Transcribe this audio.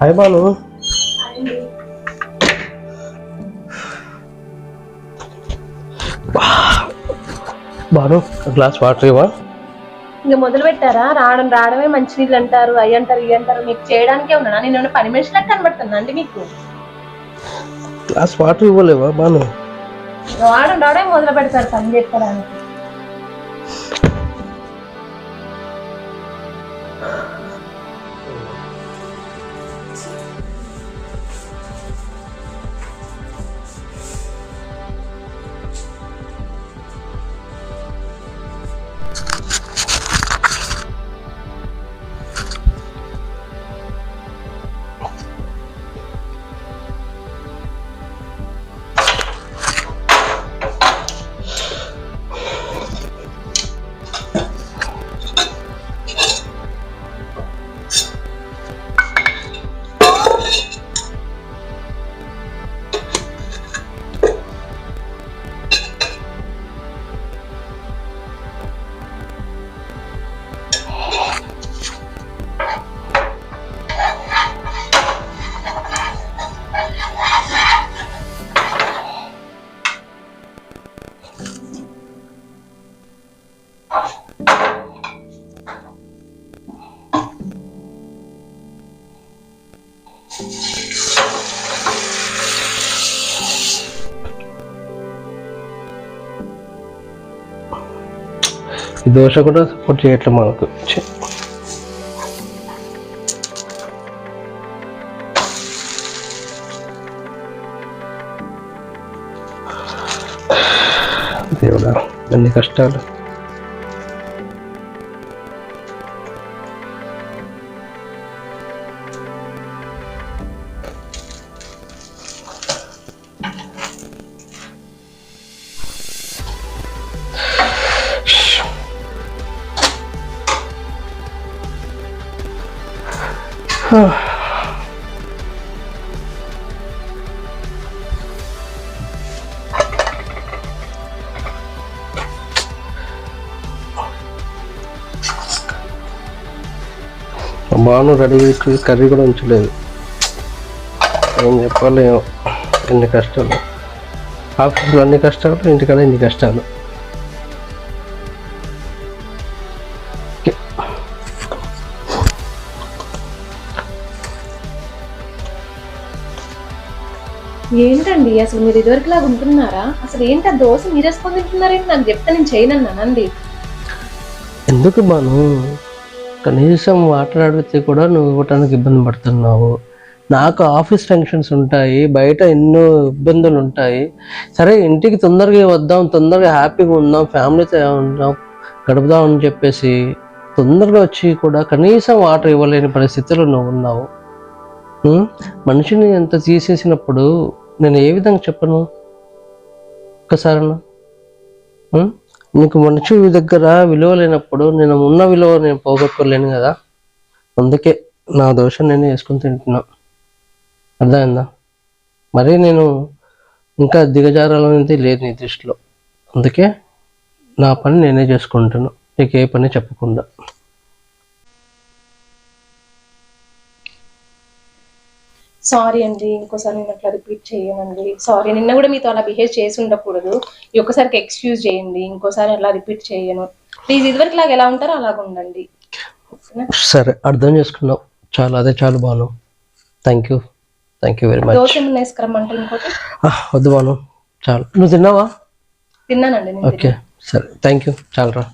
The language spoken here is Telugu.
Hi Banu. Banu glass water ఇవ్వ. ఇంకా మొదలు పెట్టారా? రావడమే మంచి నీళ్ళు అంటారు, అవి అంటారు, ఇవి అంటారు. మీకు చేయడానికే ఉన్నా నేను పని మనిషిలకు కనబడుతున్నా అండి మీకు? గ్లాస్ వాటర్ ఇవ్వలేవా బాను? రావడమే మొదలు పెడతారు పని చేసుకోవడానికి. ఈ దోశ కూడా సపోర్ట్ చేయట్లేదు మనకు. దేవుడా అన్ని కష్టాలు. బాను రెడీ కర్రీ కూడా ఉంచలేదు. ఏం చెప్పాలి, ఎన్ని కష్టాలు. ఆఫీస్లో అన్ని కష్టాలు, ఇంటికాడ ఇన్ని కష్టాలు. ఏంటండి అసలు మీరు ఇదివరకు లాగా ఉంటున్నారా? అసలు ఏంటి ఆ దోశ మీరేసుకొని తింటున్నారేంటి? నాకు చెప్తే నేను చేయనన్నానండి. ఎందుకు బాను, కనీసం వాటర్ అడిగితే కూడా నువ్వు ఇవ్వటానికి ఇబ్బంది పడుతున్నావు. నాకు ఆఫీస్ ఫంక్షన్స్ ఉంటాయి, బయట ఎన్నో ఇబ్బందులు ఉంటాయి. సరే ఇంటికి తొందరగా వద్దాం, తొందరగా హ్యాపీగా ఉందాం, ఫ్యామిలీతో ఉందాం, గడుపుదాం అని చెప్పేసి తొందరగా వచ్చి కూడా కనీసం వాటర్ ఇవ్వలేని పరిస్థితిలో నువ్వు ఉన్నావు. మనిషిని ఎంత తీసేసినప్పుడు నేను ఏ విధంగా చెప్పను? ఒక్కసారన్నా నీకు మనిషి దగ్గర విలువ లేనప్పుడు నేను ఉన్న విలువ నేను పోగొట్టుకోలేను కదా. అందుకే నా దోశ నేనే వేసుకొని తింటున్నా. అర్థమైందా? మరీ నేను ఇంకా దిగజారాలనేది లేదు నీ దృష్టిలో. అందుకే నా పని నేనే చేసుకుంటున్నా, నీకు ఏ పని చెప్పకుండా. సారీ అండి, ఇంకోసారి నేను అట్లా రిపీట్ చేయనండి. సారీ, నిన్న కూడా మీతో అలా బిహేవ్ చేసి ఉండకూడదు. ఈ ఒక్కసారికి ఎక్స్క్యూజ్ చేయండి, ఇంకోసారి అలా రిపీట్ చేయను ప్లీజ్. ఇదివరకు లాగా ఎలా ఉంటారో అలాగ ఉండండి. సరే, అర్థం చేసుకున్నావు. చాలా, అదే చాలు Banu. Thank you very much. Dosa ఏమన్నా వేసుకురమ్మంటారు ఇంకోటి? వద్దు బాను, చాలు. నువ్వు తిన్నావా? తిన్నానండి. ఓకే సరే, థ్యాంక్ యూ, చాలరా.